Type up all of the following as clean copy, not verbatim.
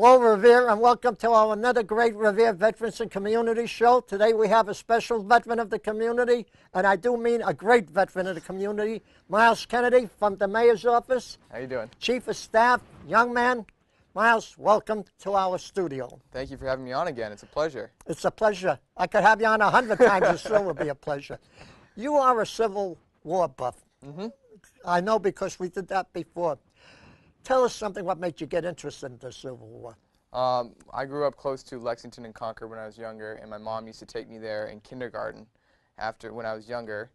Hello, Revere, and welcome to our another great Revere Veterans and Community Show. Today we have a special veteran of the community, and I do mean a great veteran of the community, Miles Kennedy from the Mayor's Office. How you doing? Chief of Staff, young man. Miles, welcome to our studio. Thank you for having me on again. It's a pleasure. It's a pleasure. I could have you on 100 times, it still would be a pleasure. You are a Civil War buff. Mm-hmm. I know because we did that before. Tell us something what made you get interested in the Civil War. I grew up close to Lexington and Concord when I was younger, and my mom used to take me there in kindergarten when I was younger,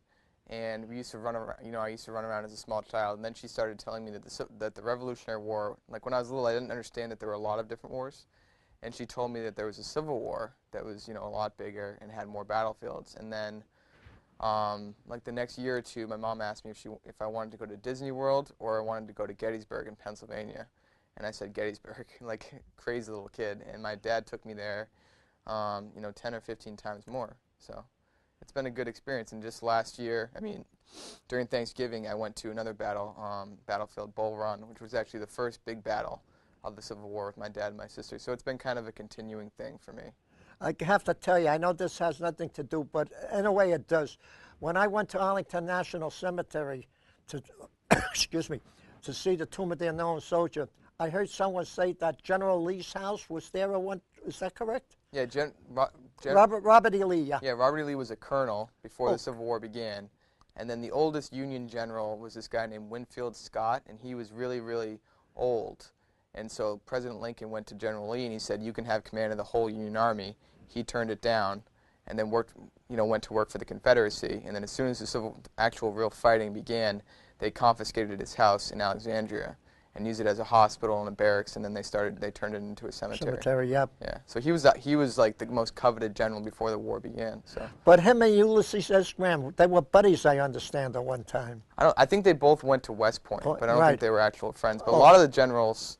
and we used to run around, I used to run around as a small child, and then she started telling me that the Revolutionary War, like when I was little, I didn't understand that there were a lot of different wars, and she told me that there was a Civil War that was, a lot bigger and had more battlefields, and then like the next year or two, my mom asked me if I wanted to go to Disney World or I wanted to go to Gettysburg in Pennsylvania. And I said Gettysburg, like crazy little kid. And my dad took me there, 10 or 15 times more. So it's been a good experience. And just last year, during Thanksgiving, I went to another battlefield, Bull Run, which was actually the first big battle of the Civil War with my dad and my sister. So it's been kind of a continuing thing for me. I have to tell you, I know this has nothing to do, but in a way it does. When I went to Arlington National Cemetery to, excuse me, to see the Tomb of the Unknown Soldier, I heard someone say that General Lee's house was there at one. Is that correct? Yeah, Robert E. Lee. Yeah. Yeah, Robert E. Lee was a colonel before the Civil War began, and then the oldest Union general was this guy named Winfield Scott, and he was really, really old. And so President Lincoln went to General Lee and he said, "You can have command of the whole Union Army." He turned it down, and then went to work for the Confederacy. And then as soon as the actual real fighting began, they confiscated his house in Alexandria and used it as a hospital and a barracks. And then they turned it into a cemetery. Cemetery, yep. Yeah. So he was like the most coveted general before the war began. So. But him and Ulysses S. Grant, they were buddies, I understand, at one time. I think they both went to West Point, but I don't think they were actual friends. But a lot of the generals,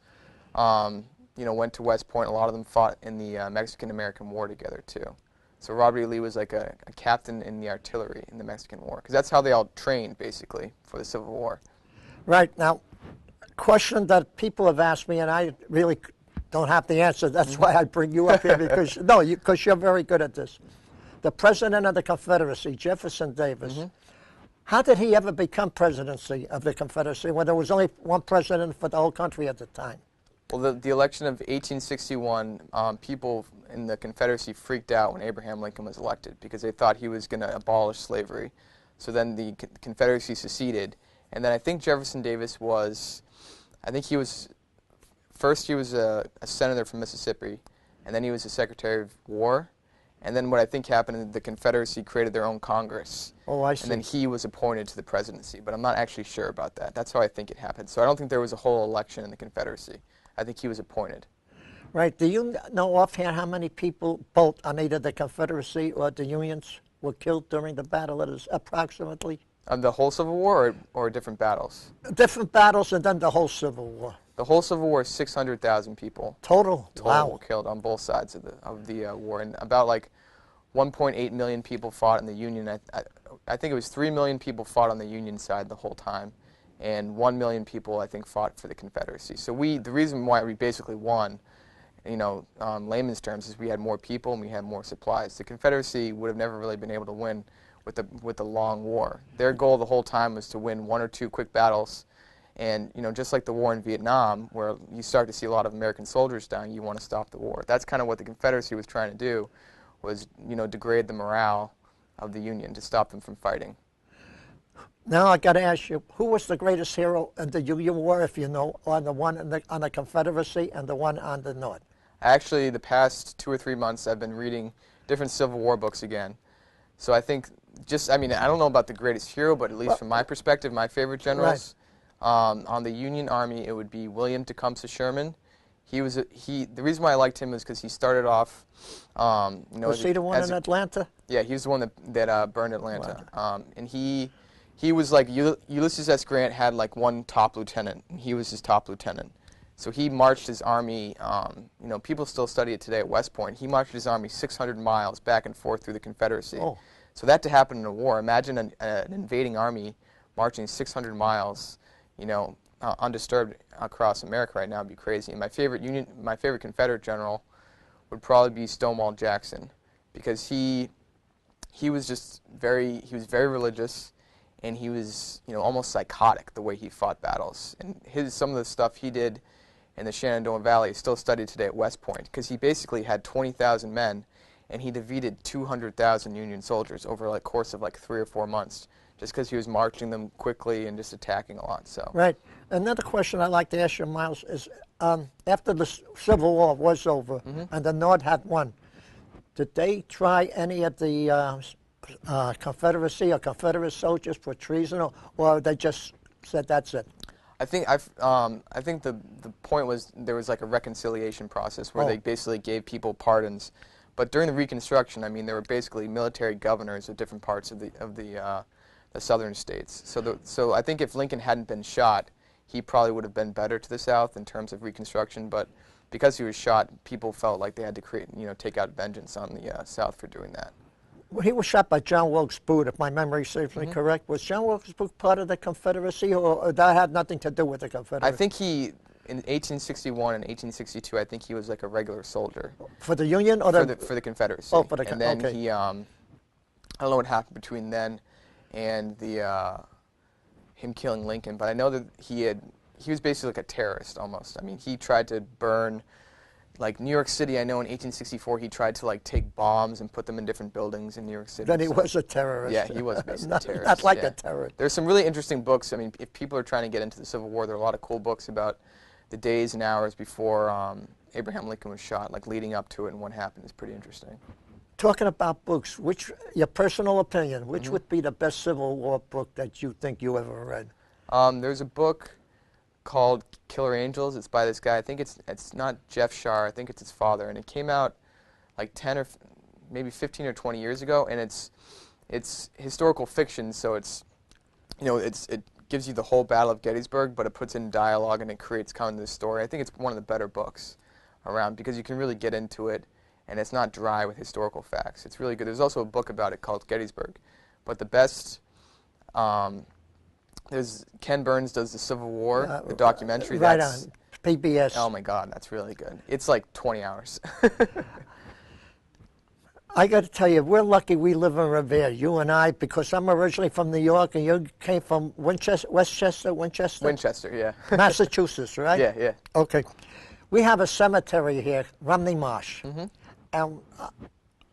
went to West Point. A lot of them fought in the Mexican-American War together, too. So Robert E. Lee was like a captain in the artillery in the Mexican War, because that's how they all trained, basically, for the Civil War. Right. Now, a question that people have asked me, and I really don't have the answer. That's why I bring you up here, because you're very good at this. The President of the Confederacy, Jefferson Davis, how did he ever become presidency of the Confederacy when there was only one president for the whole country at the time? Well, the election of 1861, people in the Confederacy freaked out when Abraham Lincoln was elected because they thought he was going to abolish slavery. So then the Confederacy seceded, and then I think Jefferson Davis was, first he was a senator from Mississippi, and then he was a Secretary of War, and then what I think happened is the Confederacy created their own Congress. Oh, I see. And then he was appointed to the presidency, but I'm not actually sure about that. That's how I think it happened. So I don't think there was a whole election in the Confederacy. I think he was appointed. Right. Do you know offhand how many people, both on either the Confederacy or the Unions, were killed during the battle? It is approximately? The whole Civil War or different battles? Different battles and then the whole Civil War. The whole Civil War is 600,000 people. Total? Wow. Were killed on both sides of the war. And about like 1.8 million people fought in the Union. I think it was 3 million people fought on the Union side the whole time. And 1 million people, I think, fought for the Confederacy. So the reason why we basically won, layman's terms, is we had more people and we had more supplies. The Confederacy would have never really been able to win with the long war. Their goal the whole time was to win 1 or 2 quick battles. And, just like the war in Vietnam, where you start to see a lot of American soldiers dying, you want to stop the war. That's kind of what the Confederacy was trying to do, was, degrade the morale of the Union to stop them from fighting. Now I got to ask you, who was the greatest hero in the Union War, if you know, on the one on the Confederacy and the one on the North? Actually, the past 2 or 3 months, I've been reading different Civil War books again. So I think I don't know about the greatest hero, but at least from my perspective, my favorite generals, on the Union Army, it would be William Tecumseh Sherman. The reason why I liked him is because he started off, was he the one in Atlanta? Yeah, he was the one that burned Atlanta. Wow. And he was like, Ulysses S. Grant had like one top lieutenant, and he was his top lieutenant. So he marched his army, people still study it today at West Point. He marched his army 600 miles back and forth through the Confederacy. Oh. So that to happen in a war, imagine an invading army marching 600 miles, undisturbed across America right now would be crazy. And my favorite Confederate general would probably be Stonewall Jackson, because he was just very religious, and he was, you know, almost psychotic the way he fought battles. And some of the stuff he did in the Shenandoah Valley is still studied today at West Point, because he basically had 20,000 men, and he defeated 200,000 Union soldiers over a course of like 3 or 4 months, just because he was marching them quickly and just attacking a lot. So Right. Another question I'd like to ask you, Miles, is after the Civil War was over and the North had won, did they try any of the Confederacy or Confederate soldiers for treason, or they just said that's it? I think the point was there was like a reconciliation process where they basically gave people pardons, but during the Reconstruction, I mean, there were basically military governors of different parts of the southern states. So I think if Lincoln hadn't been shot, he probably would have been better to the South in terms of Reconstruction. But because he was shot, people felt like they had to take out vengeance on the South for doing that. Well, he was shot by John Wilkes Booth, if my memory serves me correct. Was John Wilkes Booth part of the Confederacy, or that had nothing to do with the Confederacy? I think in 1861 and 1862, I think he was like a regular soldier. For the Union or for the Confederacy. Oh, for the and then okay. he, I don't know what happened between then and him killing Lincoln, but I know that he was basically like a terrorist almost. I mean, he tried to burn, like New York City. I know in 1864 he tried to like take bombs and put them in different buildings in New York City. Then he was a terrorist. Yeah, he was basically a terrorist. Not like a terrorist. There's some really interesting books. I mean, if people are trying to get into the Civil War, there are a lot of cool books about the days and hours before Abraham Lincoln was shot, like leading up to it, and what happened is pretty interesting. Talking about books, your personal opinion, which would be the best Civil War book that you think you ever read? There's a book called Killer Angels. It's by this guy. I think it's not Jeff Shar. I think it's his father, and it came out like 10 or maybe 15 or 20 years ago, and it's historical fiction, so it gives you the whole Battle of Gettysburg, but it puts in dialogue and it creates kind of this story. I think it's one of the better books around because you can really get into it, and it's not dry with historical facts. It's really good. There's also a book about it called Gettysburg, but the best, there's Ken Burns does the Civil War, the documentary. Right on, PBS. Oh my God, that's really good. It's like 20 hours. I got to tell you, we're lucky we live in Revere, you and I, because I'm originally from New York and you came from Winchester, Winchester, yeah. Massachusetts, right? Yeah, yeah. Okay. We have a cemetery here, Romney Marsh. And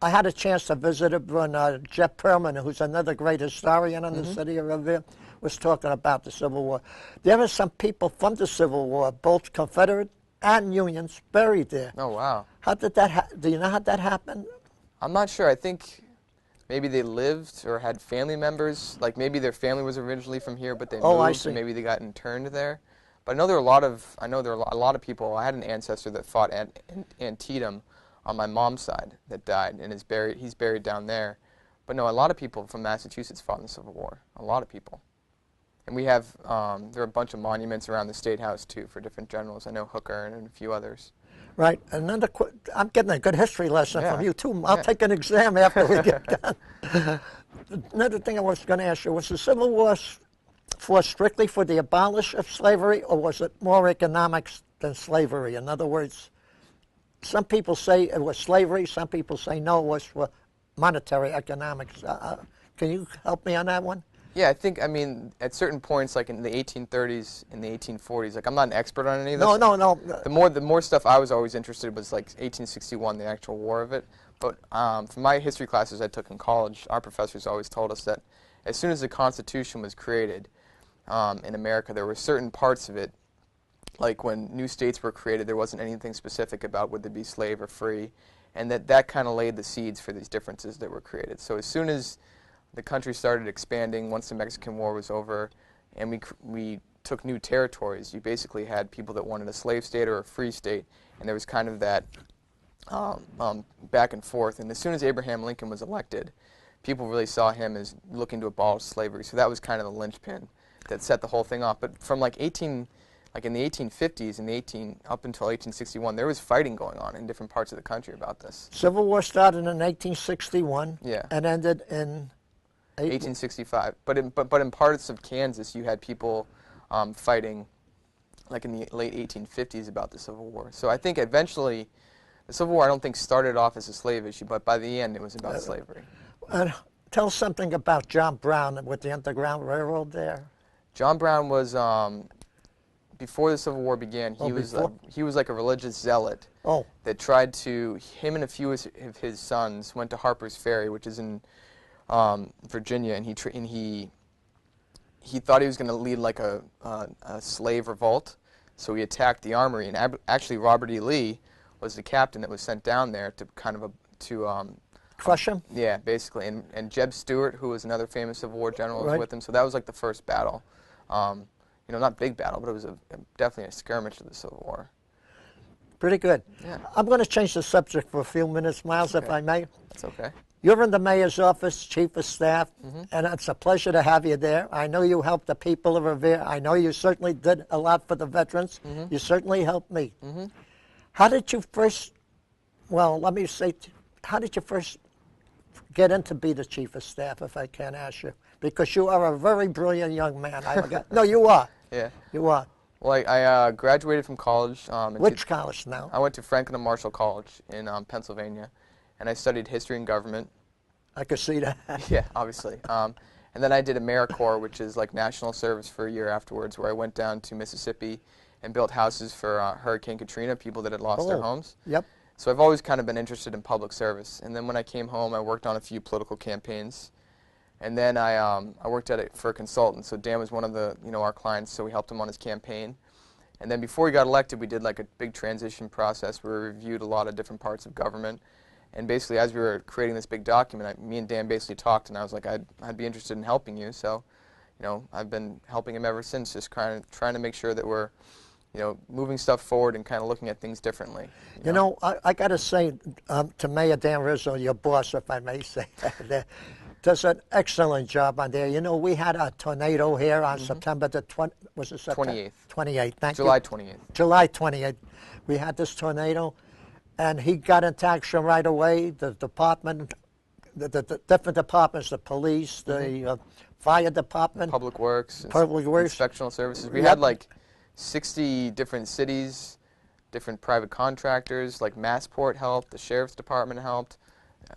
I had a chance to visit it when Jeff Perlman, who's another great historian in the city of Revere, was talking about the Civil War. There are some people from the Civil War, both Confederate and Unions, buried there. Oh, wow. How did that do you know how that happened? I'm not sure. I think maybe they lived or had family members. Like maybe their family was originally from here, but they moved. I see. And maybe they got interned there. But I know there are a lot of people. I had an ancestor that fought Antietam on my mom's side that died and he's buried down there. But no, a lot of people from Massachusetts fought in the Civil War. A lot of people. And we have there are a bunch of monuments around the State House too for different generals. I know Hooker and a few others. Right. I'm getting a good history lesson from you, too. I'll take an exam after we get done. Another thing I was going to ask you, was the Civil War fought strictly for the abolition of slavery, or was it more economics than slavery? In other words, some people say it was slavery, some people say no, it was for monetary economics. Can you help me on that one? Yeah, I mean, at certain points, like in the 1830s and the 1840s, like I'm not an expert on any of this. No. The more stuff I was always interested in was like 1861, the actual war of it. But from my history classes I took in college, our professors always told us that as soon as the Constitution was created in America, there were certain parts of it, like when new states were created, there wasn't anything specific about would they be slave or free, and that kind of laid the seeds for these differences that were created. So as soon as the country started expanding, once the Mexican War was over, and we took new territories, you basically had people that wanted a slave state or a free state, and there was kind of that back and forth. And as soon as Abraham Lincoln was elected, people really saw him as looking to abolish slavery. So that was kind of the linchpin that set the whole thing off. But from like in the 1850s and up until 1861, there was fighting going on in different parts of the country about this. Civil War started in 1861 and ended in 1865. But in parts of Kansas, you had people fighting like in the late 1850s about the Civil War. So I think eventually the Civil War, I don't think, started off as a slave issue, but by the end it was about slavery. Tell something about John Brown with the Underground Railroad there. John Brown was, before the Civil War began, he was like a religious zealot that tried to, him and a few of his sons went to Harper's Ferry, which is in Virginia, and he thought he was going to lead like a slave revolt, so he attacked the armory, and actually Robert E. Lee was the captain that was sent down there to kind of crush him? Yeah, basically, and Jeb Stuart, who was another famous Civil War general, was with him, so that was like the first battle. You know, not big battle, but it was definitely a skirmish of the Civil War. Pretty good. Yeah. I'm going to change the subject for a few minutes, Miles, if I may. That's okay. You're in the mayor's office, chief of staff, and it's a pleasure to have you there. I know you helped the people of Revere. I know you certainly did a lot for the veterans. You certainly helped me. How did you first, well, let me say, how did you first get into be the chief of staff, if I can ask you? Because you are a very brilliant young man. No, you are. Yeah. You are. Well, I graduated from college. Which college now? I went to Franklin and Marshall College in Pennsylvania, and I studied history and government. I could see that. Yeah, obviously. And then I did AmeriCorps, which is like national service for a year afterwards, where I went down to Mississippi and built houses for Hurricane Katrina, people that had lost their homes. Yep. So I've always kind of been interested in public service. And then when I came home, I worked on a few political campaigns. And then I worked at it for a consultant. So Dan was one of the, our clients, so we helped him on his campaign. And then before he got elected, we did like a big transition process where we reviewed a lot of different parts of government. And basically, as we were creating this big document, me and Dan basically talked, and I was like, I'd be interested in helping you. So, I've been helping him ever since, just trying to make sure that we're, moving stuff forward and kind of looking at things differently. I got to say to Mayor Dan Rizzo, your boss, if I may say that, does an excellent job on there. We had a tornado here on September the 28th. 28th, thank July you. 28th. July 28th. We had this tornado, and he got into action right away. The department, the different departments, the police, the fire department. Public Works. Inspectional services. We had like 60 different cities, different private contractors, like Massport helped, the Sheriff's Department helped.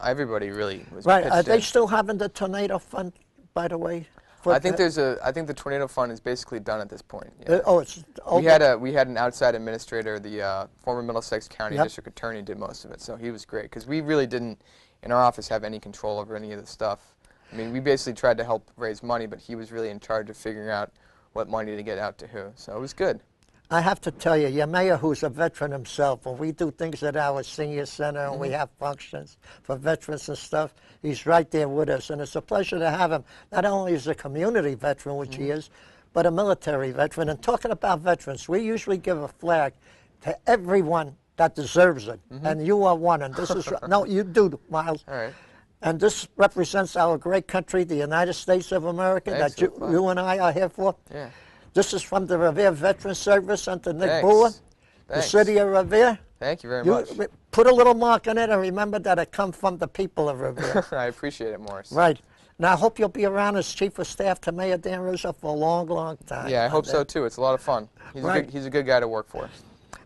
Everybody really was right. pitched Are they in. still having the tornado fund, by the way? I think the tornado fund is basically done at this point. Yeah. It's okay. We had an outside administrator, the former Middlesex County District Attorney did most of it, so he was great because we really didn't in our office have any control over any of the stuff. I mean, we basically tried to help raise money, but he was really in charge of figuring out what money to get out to who. So it was good. I have to tell you, your mayor, who's a veteran himself, when we do things at our senior center and we have functions for veterans and stuff, he's right there with us. And it's a pleasure to have him. Not only is a community veteran, which he is, but a military veteran. And talking about veterans, we usually give a flag to everyone that deserves it. And you are one. And this is, no, you do, Miles. All right. And this represents our great country, the United States of America, Thanks, that you and I are here for. Yeah. This is from the Revere Veteran Service under Nick Brewer, the city of Revere. Thank you very much. Put a little mark on it and remember that it comes from the people of Revere. I appreciate it, Morris. Right. Now, I hope you'll be around as Chief of Staff to Mayor Dan Rizzo for a long, long time. Yeah, I hope so, too. It's a lot of fun. He's a good guy to work for.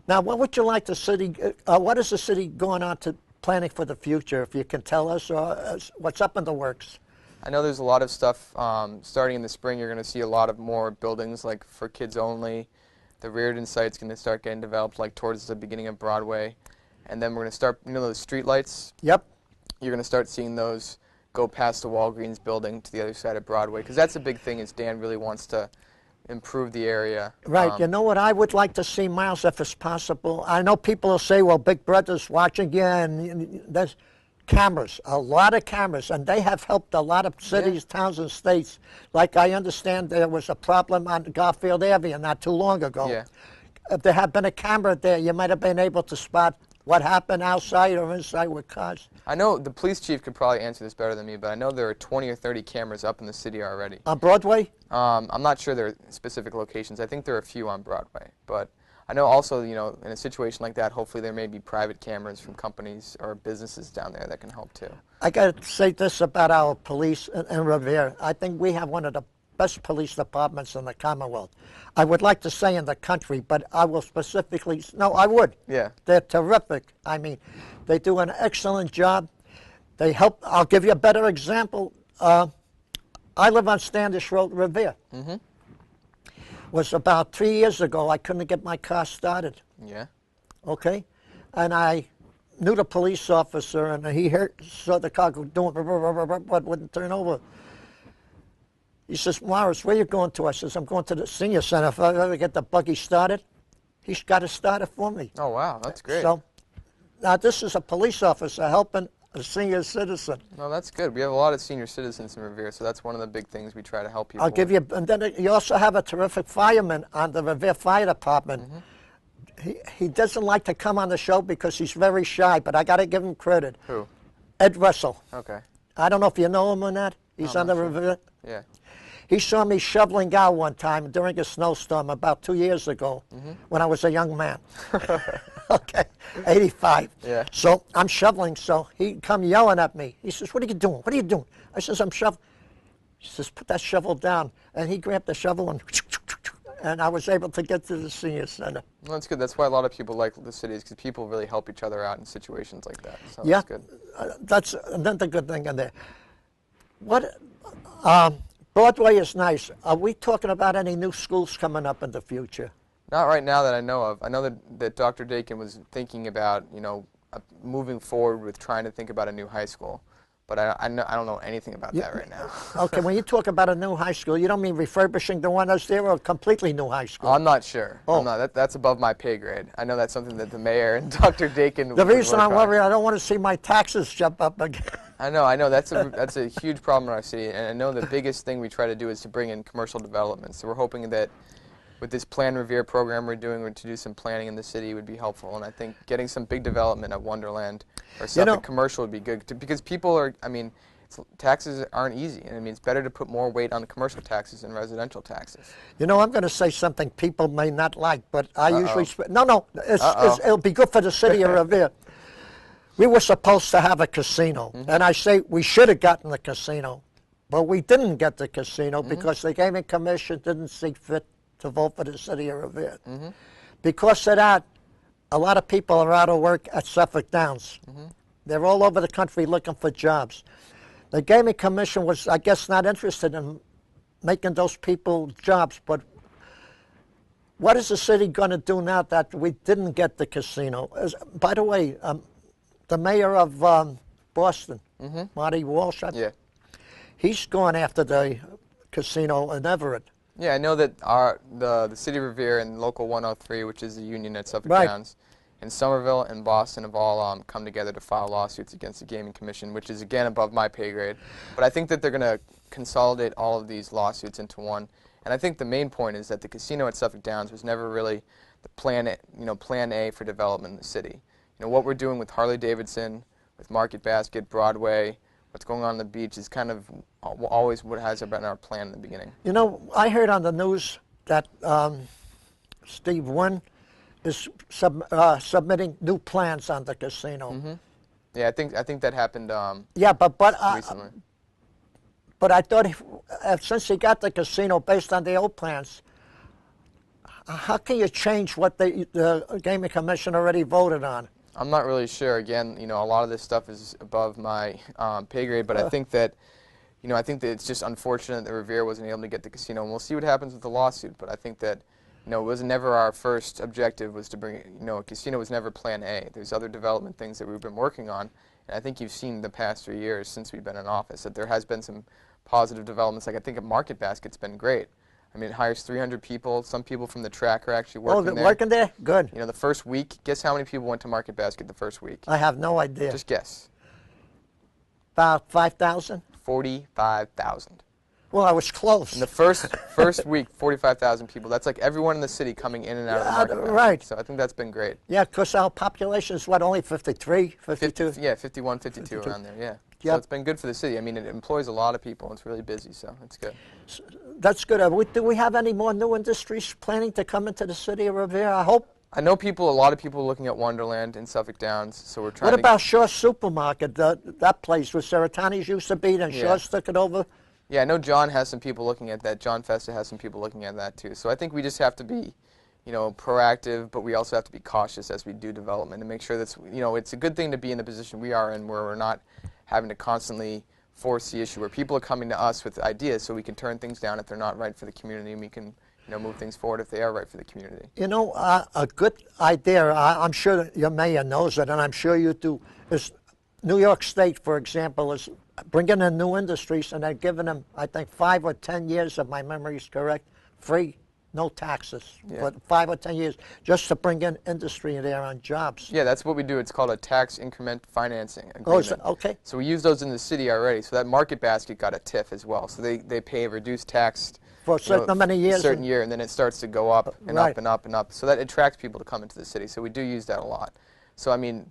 Now, what would you like the city, what is the city going on to planning for the future, if you can tell us, or what's up in the works? I know there's a lot of stuff starting in the spring. You're going to see a lot of more buildings like for kids only. The Reardon site's going to start getting developed like towards the beginning of Broadway. And then we're going to start, those street lights? Yep. You're going to start seeing those go past the Walgreens building to the other side of Broadway. Because that's a big thing is Dan really wants to improve the area. Right. You know what I would like to see, Miles, if it's possible? I know people will say, well, Big Brother's watching you, and there's cameras, a lot of cameras, and they have helped a lot of cities, towns, and states. Like I understand there was a problem on Garfield Avenue not too long ago. Yeah. If there had been a camera there, you might have been able to spot what happened outside or inside with cars. I know the police chief could probably answer this better than me, but I know there are 20 or 30 cameras up in the city already. On Broadway? I'm not sure there are specific locations. I think there are a few on Broadway, but I know also, in a situation like that, hopefully there may be private cameras from companies or businesses down there that can help too. I got to say this about our police in Revere. I think we have one of the best police departments in the Commonwealth. I would like to say in the country, but I will specifically, no, I would. Yeah. They're terrific. I mean, they do an excellent job. They help. I'll give you a better example. I live on Standish Road, Revere. Mm-hmm. Was about 3 years ago, I couldn't get my car started. Yeah. Okay? And I knew the police officer, and he saw the car doing, but wouldn't turn over. He says, Morris, where you going to? I says, I'm going to the senior center. If I ever get the buggy started, he's got to start it for me. Oh, wow. That's great. So now this is a police officer helping a senior citizen. No, that's good. We have a lot of senior citizens in Revere, so that's one of the big things we try to help people I'll give you, and then you also have a terrific fireman on the Revere Fire Department. Mm-hmm. He doesn't like to come on the show because he's very shy, but I got to give him credit. Who? Ed Russell. Okay. I don't know if you know him or not. He's on the Revere. Yeah. He saw me shoveling out one time during a snowstorm about 2 years ago when I was a young man. Okay, 85. Yeah. So I'm shoveling, so he come yelling at me. He says, what are you doing? What are you doing? I says, I'm shoveling. He says, put that shovel down. And he grabbed the shovel and I was able to get to the senior center. Well, that's good. That's why a lot of people like the cities, because people really help each other out in situations like that. So Yeah, that's good. That's another good thing in there. What, Broadway is nice. Are we talking about any new schools coming up in the future? Not right now that I know of. I know that Dr. Dakin was thinking about, moving forward with trying to think about a new high school. But I don't know anything about that right now. Okay, when you talk about a new high school, you don't mean refurbishing the one that's there or a completely new high school? I'm not sure. Oh. I'm not. That's above my pay grade. I know that's something that the mayor and Dr. Dakin The reason I'm worried, worried, I don't want to see my taxes jump up again. I know. That's a huge problem in our city, and I know the biggest thing we try to do is to bring in commercial development. So we're hoping that with this Plan Revere program we're doing, to do some planning in the city would be helpful. And I think getting some big development at Wonderland or something commercial would be good, because people are, taxes aren't easy, and it's better to put more weight on the commercial taxes than residential taxes. I'm going to say something people may not like, but I usually... No, it'll be good for the city of Revere. We were supposed to have a casino, and I say we should have gotten the casino, but we didn't get the casino because the Gaming Commission didn't see fit to vote for the city of Revere. Because of that, a lot of people are out of work at Suffolk Downs. They're all over the country looking for jobs. The Gaming Commission was, I guess, not interested in making those people jobs, but what is the city going to do now that we didn't get the casino? By the way, the mayor of Boston, Marty Walsh, he's gone after the casino in Everett. Yeah, I know that the City of Revere and Local 103, which is the union at Suffolk Downs, and Somerville and Boston have all come together to file lawsuits against the Gaming Commission, which is, again, above my pay grade. But I think that they're going to consolidate all of these lawsuits into one. And I think the main point is that the casino at Suffolk Downs was never really the plan A for development in the city. What we're doing with Harley-Davidson, with Market Basket, Broadway, what's going on the beach is kind of always what has been our plan in the beginning. I heard on the news that Steve Wynn is submitting new plans on the casino. Yeah, I think that happened recently. But I thought since he got the casino based on the old plans, how can you change what the Gaming Commission already voted on? I'm not really sure. Again, a lot of this stuff is above my pay grade, but I think that it's just unfortunate that Revere wasn't able to get the casino, and we'll see what happens with the lawsuit. But I think that it was never our first objective was to bring a casino was never Plan A. There's other development things that we've been working on, and I think you've seen the past 3 years since we've been in office that there has been some positive developments. Like I think Market Basket's been great. It hires 300 people. Some people from the track are actually working there. Working there? Good. The first week, guess how many people went to Market Basket the first week? I have no idea. Just guess. About 5,000? 45,000. Well, I was close. In the first week, 45,000 people. That's like everyone in the city coming in and out of the Market Basket. Right. So I think that's been great. Yeah, because our population is, only 53, 52? 51, 52 around there, yeah. Yep. So it's been good for the city. It employs a lot of people. It's really busy, so it's good. That's good. Do we have any more new industries planning to come into the city of Revere? I hope. I know a lot of people are looking at Wonderland in Suffolk Downs, so we're trying What about Shaw's Supermarket? That place where Seratani's used to be, and Shaw's took it over? Yeah, I know John has some people looking at that. John Festa has some people looking at that too. So I think we just have to be, proactive, but we also have to be cautious as we do development and make sure that's, it's a good thing to be in the position we are in where we're not having to constantly force the issue, where people are coming to us with ideas so we can turn things down if they're not right for the community, and we can, move things forward if they are right for the community. A good idea, I'm sure that your mayor knows it, and I'm sure you do, is New York State, for example, is bringing in new industries, and they're giving them, I think, 5 or 10 years, if my memory is correct, free, no taxes, for 5 or 10 years, just to bring in industry there on jobs. Yeah, that's what we do. It's called a tax increment financing agreement. Oh, is it? Okay. So we use those in the city already. So that Market Basket got a TIF as well. So they pay a reduced tax for a certain many years. A certain year, and then it starts to go up and right. up and up and up. So that attracts people to come into the city. So we do use that a lot. So I mean,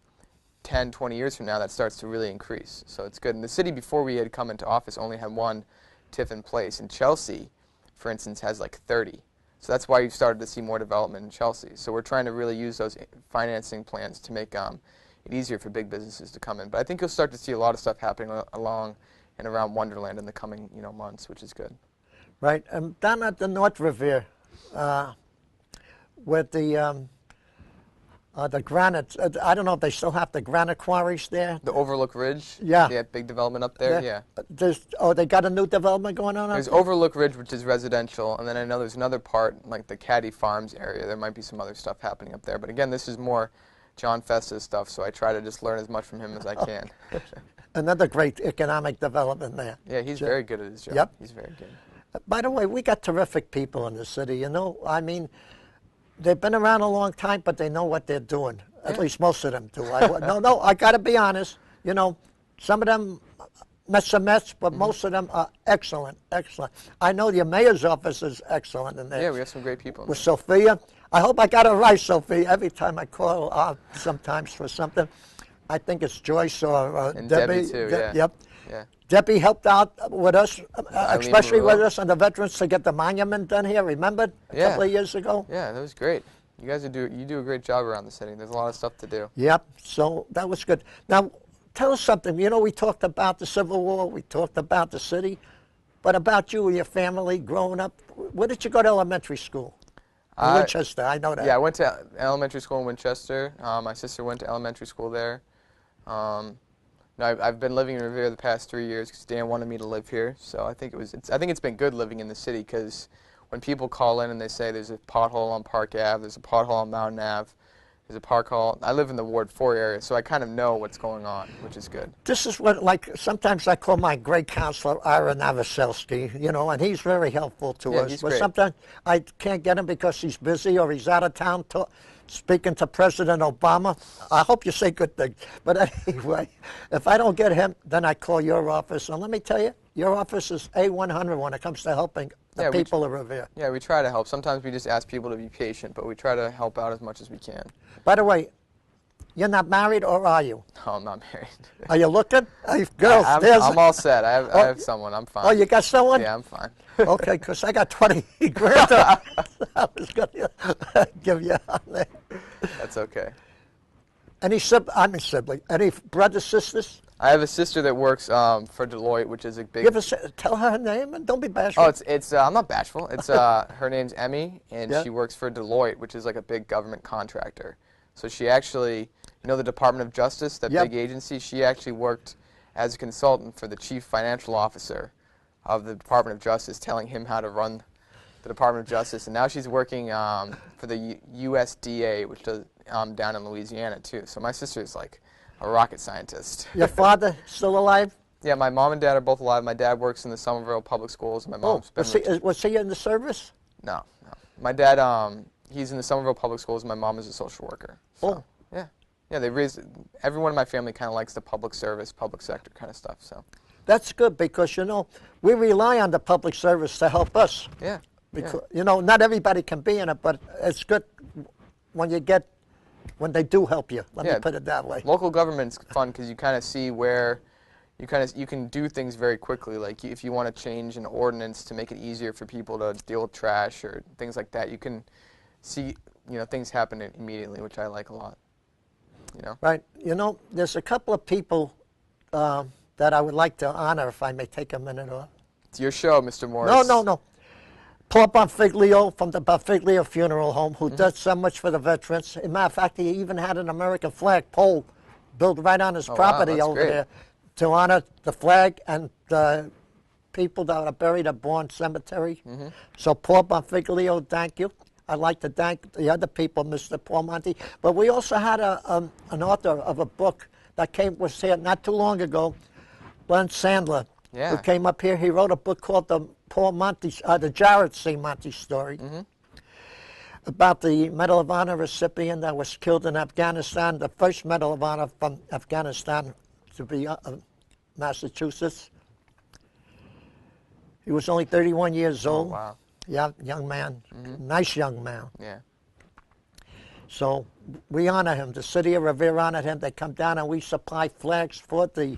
10, 20 years from now, that starts to really increase. So it's good. And the city, before we had come into office, only had one TIF in place. And Chelsea, for instance, has like 30. So that's why you've started to see more development in Chelsea. So we're trying to really use those financing plans to make it easier for big businesses to come in. But I think you'll start to see a lot of stuff happening along and around Wonderland in the coming months, which is good. Right. Down at the North Revere, with the granite, I don't know if they still have the granite quarries there. The Overlook Ridge? Yeah. Yeah, big development up there, yeah. They got a new development going on There's up there? Overlook Ridge, which is residential, and then I know there's another part, like the Caddy Farms area. There might be some other stuff happening up there. But again, this is more John Festa's stuff, so I try to just learn as much from him as I can. Another great economic development there. Yeah, he's very good at his job. Yep. He's very good. By the way, we got terrific people in the city, I mean, they've been around a long time, but they know what they're doing. At least most of them do. No, I got to be honest. Some of them mess a mess, but most of them are excellent, excellent. I know your mayor's office is excellent in there. Yeah, we have some great people in With there. Sophia. I hope I got it right, Sophia. Every time I call sometimes for something, I think it's Joyce or And Debbie. Debbie too, yeah. Yep. Yeah. Debbie helped out with us, especially with Moreau. us and the veterans to get the monument done here. Remember a couple of years ago? Yeah, that was great. You guys do a great job around the city. There's a lot of stuff to do. Yep. So that was good. Now, tell us something. We talked about the Civil War. We talked about the city. But about you and your family growing up, where did you go to elementary school? In Winchester, I know that. Yeah, I went to elementary school in Winchester. My sister went to elementary school there. I've been living in Revere the past 3 years because Dan wanted me to live here. So I think it's been good living in the city because when people call in and they say there's a pothole on Park Ave, there's a pothole on Mountain Ave, there's a pothole. I live in the Ward 4 area, so I kind of know what's going on, which is good. This is what, sometimes I call my great counselor, Ira Novoselsky, and he's very helpful to us. He's but great. sometimes I can't get him because he's busy or he's out of town speaking to President Obama. I hope you say good things. But anyway, if I don't get him, then I call your office. And let me tell you, your office is A100 when it comes to helping the people of Revere. Yeah, we try to help. Sometimes we just ask people to be patient, but we try to help out as much as we can. By the way, you're not married, or are you? No, I'm not married. Are you looking? Girls, I'm all set. I have someone. I'm fine. Oh, you got someone? Yeah, I'm fine. Okay, because I got 20 grand. I was going to give you on there. That's okay. Any sibling? Any brothers, sisters? I have a sister that works for Deloitte, which is a big. Tell her name and don't be bashful. Oh, it's I'm not bashful. It's her name's Emmy, and she works for Deloitte, which is like a big government contractor. So she actually, the Department of Justice, that big agency. She actually worked as a consultant for the chief financial officer of the Department of Justice, telling him how to run the Department of Justice. And now she's working for the USDA, which does down in Louisiana too. So my sister is like a rocket scientist. Your father still alive? Yeah, my mom and dad are both alive. My dad works in the Somerville Public Schools, and my mom's been. Was he in the service? No. My dad, he's in the Somerville Public Schools, and my mom is a social worker. So, yeah, they raised. Everyone in my family kind of likes the public service, public sector kind of stuff. So. That's good because we rely on the public service to help us. Yeah. Because not everybody can be in it, but it's good when they do help you. Let me put it that way. Local government's fun because you kind of see where you can do things very quickly. Like if you want to change an ordinance to make it easier for people to deal with trash or things like that, you can see things happen immediately, which I like a lot. Right. There's a couple of people that I would like to honor, if I may take a minute off. It's your show, Mr. Morris. No. Paul Bonfiglio from the Bonfiglio Funeral Home, who does so much for the veterans. As a matter of fact, he even had an American flag pole built right on his property that's over great. there to honor the flag and the people that are buried at Bourne Cemetery. So Paul Bonfiglio, thank you. I'd like to thank the other people, Mr. Paul Monti. But we also had an author of a book that was here not too long ago, Len Sandler, who came up here. He wrote a book called the Jared C. Monti story about the Medal of Honor recipient that was killed in Afghanistan, the first Medal of Honor from Afghanistan to be Massachusetts. He was only 31 years old. Oh, wow. Yeah, young man, nice young man. Yeah. So we honor him. The city of Revere honored him. They come down and we supply flags for the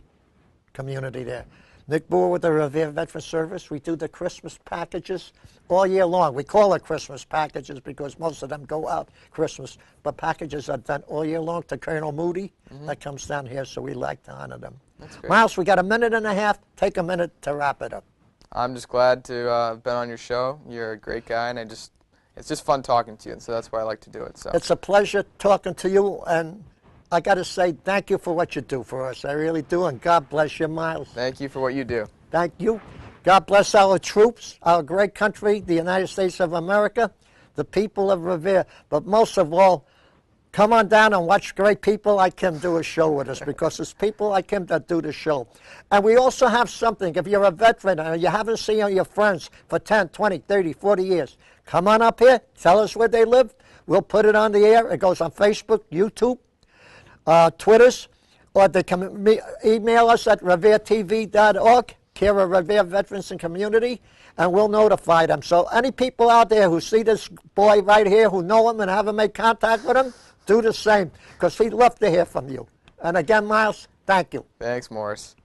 community there. Nick Boer with the Revere Veteran Service. We do the Christmas packages all year long. We call it Christmas packages because most of them go out Christmas, but packages are done all year long to Colonel Moody. That comes down here, so we like to honor them. That's great. Miles, we got a minute and a half. Take a minute to wrap it up. I'm just glad to have been on your show. You're a great guy, and it's just fun talking to you, and so that's why I like to do it. So it's a pleasure talking to you, and I got to say thank you for what you do for us. I really do, and God bless you, Miles. Thank you for what you do. Thank you. God bless our troops, our great country, the United States of America, the people of Revere. But most of all, come on down and watch great people like him do a show with us, because it's people like him that do the show. And we also have something. If you're a veteran and you haven't seen your friends for 10, 20, 30, 40 years, come on up here. Tell us where they live. We'll put it on the air. It goes on Facebook, YouTube, Twitters, or they can email us at reveretv.org, care of Revere Veterans and Community, and we'll notify them. So any people out there who see this boy right here, who know him and haven't made contact with him, do the same, because he'd love to hear from you. And again, Miles, thank you. Thanks, Morris.